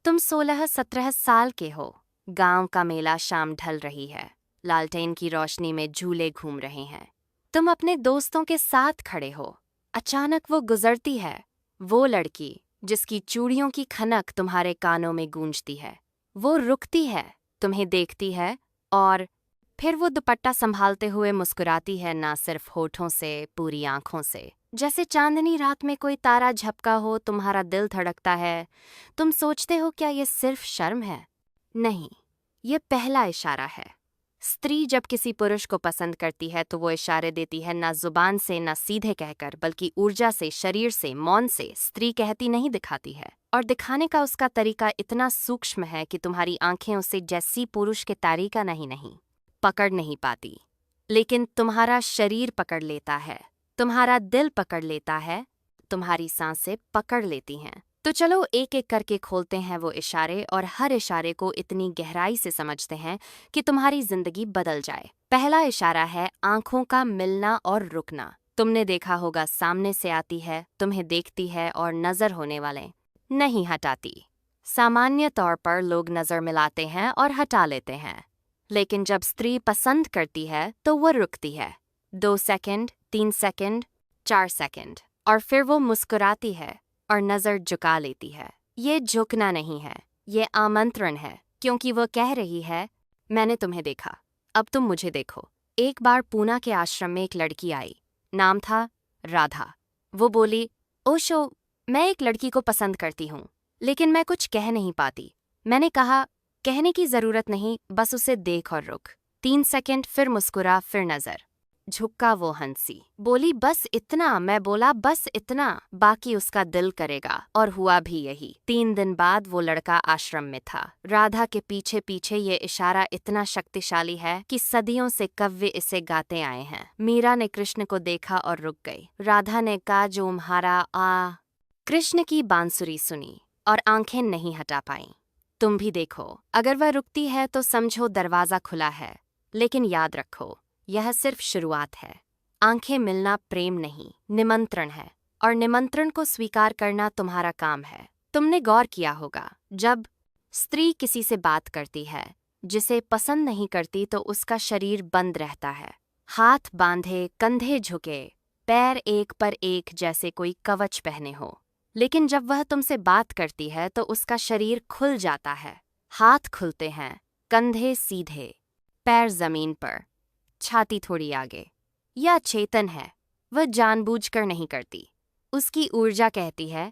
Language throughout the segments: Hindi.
तुम 16-17 साल के हो। गांव का मेला शाम ढल रही है। लालटेन की रोशनी में झूले घूम रहे हैं। तुम अपने दोस्तों के साथ खड़े हो। अचानक वो गुजरती है। वो लड़की जिसकी चूड़ियों की खनक तुम्हारे कानों में गूंजती है। वो रुकती है, तुम्हें देखती है और फिर वो दुपट्टा संभालते हुए मुस्कुराती है, ना सिर्फ होठों से, पूरी आंखों से। जैसे चांदनी रात में कोई तारा झपका हो, तुम्हारा दिल धड़कता है। तुम सोचते हो क्या ये सिर्फ शर्म है? नहीं, ये पहला इशारा है। स्त्री जब किसी पुरुष को पसंद करती है तो वो इशारे देती है, ना जुबान से, ना सीधे कहकर, बल्कि ऊर्जा से, शरीर से, मौन से। स्त्री कहती नहीं, दिखाती है। और दिखाने का उसका तरीका इतना सूक्ष्म है कि तुम्हारी आंखें उसे जैसी पुरुष के तरीका नहीं पकड़ नहीं पाती। लेकिन तुम्हारा शरीर पकड़ लेता है, तुम्हारा दिल पकड़ लेता है, तुम्हारी सांसें पकड़ लेती हैं। तो चलो एक एक करके खोलते हैं वो इशारे और हर इशारे को इतनी गहराई से समझते हैं कि तुम्हारी जिंदगी बदल जाए। पहला इशारा है आंखों का मिलना और रुकना। तुमने देखा होगा, सामने से आती है, तुम्हें देखती है और नजर होने वाले नहीं हटाती। सामान्य तौर पर लोग नजर मिलाते हैं और हटा लेते हैं, लेकिन जब स्त्री पसंद करती है तो वो रुकती है। 2 सेकंड, 3 सेकंड, 4 सेकंड, और फिर वो मुस्कुराती है और नजर झुका लेती है। ये झुकना नहीं है, ये आमंत्रण है, क्योंकि वो कह रही है, मैंने तुम्हें देखा, अब तुम मुझे देखो। एक बार पूना के आश्रम में एक लड़की आई। नाम था राधा। वो बोली, ओशो, मैं एक लड़की को पसंद करती हूँ, लेकिन मैं कुछ कह नहीं पाती। मैंने कहा, कहने की जरूरत नहीं, बस उसे देख और रुक। 3 सेकंड, फिर मुस्कुरा, फिर नजर। झुक्का वो हंसी, बोली, बस इतना। मैं बोला, बस इतना, बाकी उसका दिल करेगा। और हुआ भी यही। 3 दिन बाद वो लड़का आश्रम में था। राधा के पीछे पीछे ये इशारा इतना शक्तिशाली है कि सदियों से कव्य इसे गाते आए हैं। मीरा ने कृष्ण को देखा और रुक गई। राधा ने का जो म्हारा आ। कृष्ण की बांसुरी सुनी और आंखें नहीं हटा पाईं। तुम भी देखो, अगर वह रुकती है तो समझो दरवाजा खुला है। लेकिन याद रखो, यह सिर्फ शुरुआत है। आंखें मिलना प्रेम नहीं, निमंत्रण है, और निमंत्रण को स्वीकार करना तुम्हारा काम है। तुमने गौर किया होगा, जब स्त्री किसी से बात करती है जिसे पसंद नहीं करती तो उसका शरीर बंद रहता है। हाथ बांधे, कंधे झुके, पैर एक पर एक, जैसे कोई कवच पहने हो। लेकिन जब वह तुमसे बात करती है तो उसका शरीर खुल जाता है। हाथ खुलते हैं, कंधे सीधे, पैर जमीन पर, छाती थोड़ी आगे। यह चेतन है, वह जानबूझकर नहीं करती। उसकी ऊर्जा कहती है,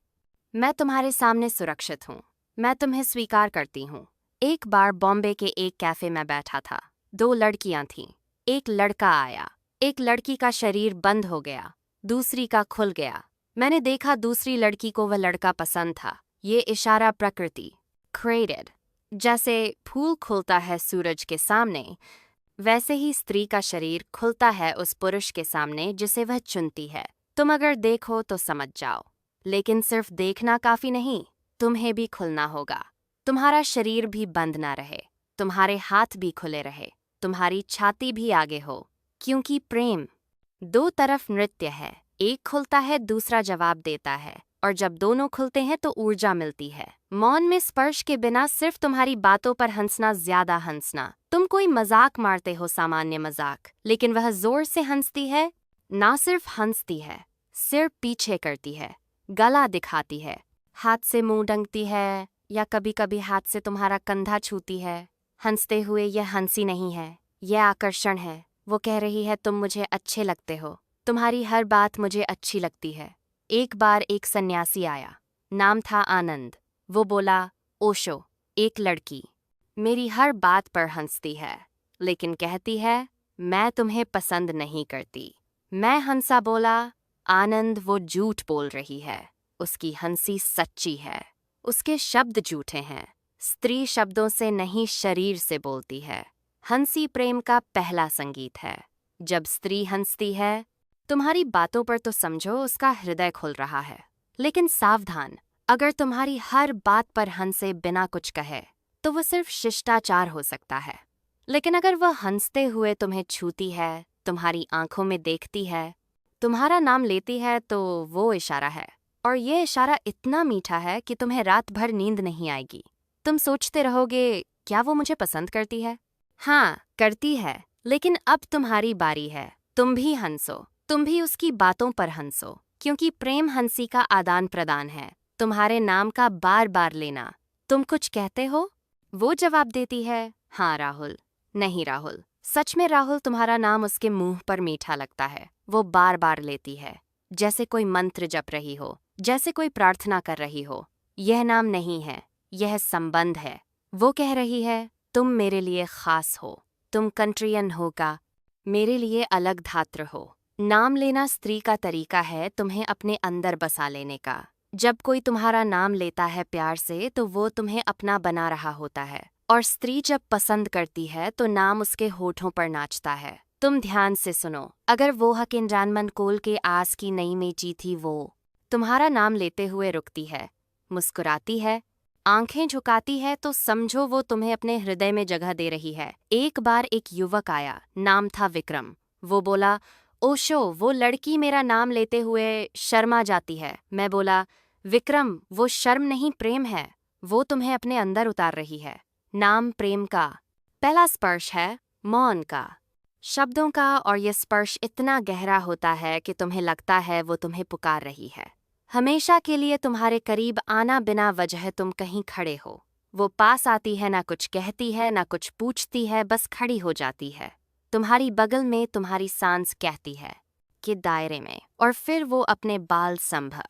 मैं तुम्हारे सामने सुरक्षित हूँ, मैं तुम्हें स्वीकार करती हूँ। एक बार बॉम्बे के एक कैफे में बैठा था। 2 लड़कियां थीं। एक लड़का आया। एक लड़की का शरीर बंद हो गया, दूसरी का खुल गया। मैंने देखा दूसरी लड़की को वह लड़का पसंद था। ये इशारा प्रकृति क्रिएटेड। जैसे फूल खुलता है सूरज के सामने, वैसे ही स्त्री का शरीर खुलता है उस पुरुष के सामने जिसे वह चुनती है। तुम अगर देखो तो समझ जाओ, लेकिन सिर्फ देखना काफी नहीं, तुम्हें भी खुलना होगा। तुम्हारा शरीर भी बंद ना रहे, तुम्हारे हाथ भी खुले रहे, तुम्हारी छाती भी आगे हो, क्योंकि प्रेम 2 तरफ नृत्य है। एक खुलता है, दूसरा जवाब देता है, और जब दोनों खुलते हैं तो ऊर्जा मिलती है। मौन में, स्पर्श के बिना, सिर्फ तुम्हारी बातों पर हंसना, ज्यादा हंसना। तुम कोई मजाक मारते हो, सामान्य मजाक, लेकिन वह जोर से हंसती है। ना सिर्फ हंसती है, सिर पीछे करती है, गला दिखाती है, हाथ से मुंह डंगती है, या कभी कभी हाथ से तुम्हारा कंधा छूती है। हंसते हुए यह हंसी नहीं है, यह आकर्षण है। वो कह रही है, तुम मुझे अच्छे लगते हो, तुम्हारी हर बात मुझे अच्छी लगती है। एक बार एक सन्यासी आया। नाम था आनंद। वो बोला, ओशो, एक लड़की मेरी हर बात पर हंसती है, लेकिन कहती है, मैं तुम्हें पसंद नहीं करती। मैं हंसा, बोला, आनंद, वो झूठ बोल रही है। उसकी हंसी सच्ची है, उसके शब्द झूठे हैं। स्त्री शब्दों से नहीं, शरीर से बोलती है। हंसी प्रेम का पहला संगीत है। जब स्त्री हंसती है, तुम्हारी बातों पर तो समझो उसका हृदय खुल रहा है। लेकिन सावधान, अगर तुम्हारी हर बात पर हंसे बिना कुछ कहे तो वो सिर्फ शिष्टाचार हो सकता है। लेकिन अगर वह हंसते हुए तुम्हें छूती है, तुम्हारी आंखों में देखती है, तुम्हारा नाम लेती है, तो वो इशारा है। और ये इशारा इतना मीठा है कि तुम्हें रात भर नींद नहीं आएगी। तुम सोचते रहोगे, क्या वो मुझे पसंद करती है? हाँ, करती है, लेकिन अब तुम्हारी बारी है। तुम भी हंसो, तुम भी उसकी बातों पर हंसो, क्योंकि प्रेम हंसी का आदान प्रदान है, तुम्हारे नाम का बार बार लेना। तुम कुछ कहते हो? वो जवाब देती है, हाँ राहुल। नहीं राहुल, सच में राहुल तुम्हारा नाम उसके मुंह पर मीठा लगता है। वो बार बार लेती है, जैसे कोई मंत्र जप रही हो, जैसे कोई प्रार्थना कर रही हो। यह नाम नहीं है, यह संबंध है। वो कह रही है, तुम मेरे लिए खास हो, तुम कंट्रियन होगा, मेरे लिए अलग धात्र हो। नाम लेना स्त्री का तरीका है तुम्हें अपने अंदर बसा लेने का। जब कोई तुम्हारा नाम लेता है प्यार से तो वो तुम्हें अपना बना रहा होता है, और स्त्री जब पसंद करती है तो नाम उसके होठों पर नाचता है। तुम ध्यान से सुनो, अगर वो हकिन मन कोल के आस की नई मेची थी, वो तुम्हारा नाम लेते हुए रुकती है, मुस्कुराती है, आंखें झुकाती है, तो समझो वो तुम्हें अपने हृदय में जगह दे रही है। एक बार एक युवक आया, नाम था विक्रम। वो बोला, ओशो, वो लड़की मेरा नाम लेते हुए शर्मा जाती है। मैं बोला, विक्रम, वो शर्म नहीं, प्रेम है। वो तुम्हें अपने अंदर उतार रही है। नाम प्रेम का पहला स्पर्श है, मौन का, शब्दों का, और ये स्पर्श इतना गहरा होता है कि तुम्हें लगता है वो तुम्हें पुकार रही है। हमेशा के लिए तुम्हारे करीब आना, बिना वजह तुम कहीं खड़े हो। वो पास आती है, ना कुछ कहती है, ना कुछ पूछती है, बस खड़ी हो जाती है तुम्हारी बगल में। तुम्हारी सांस कहती है कि दायरे में, और फिर वो अपने बाल संभा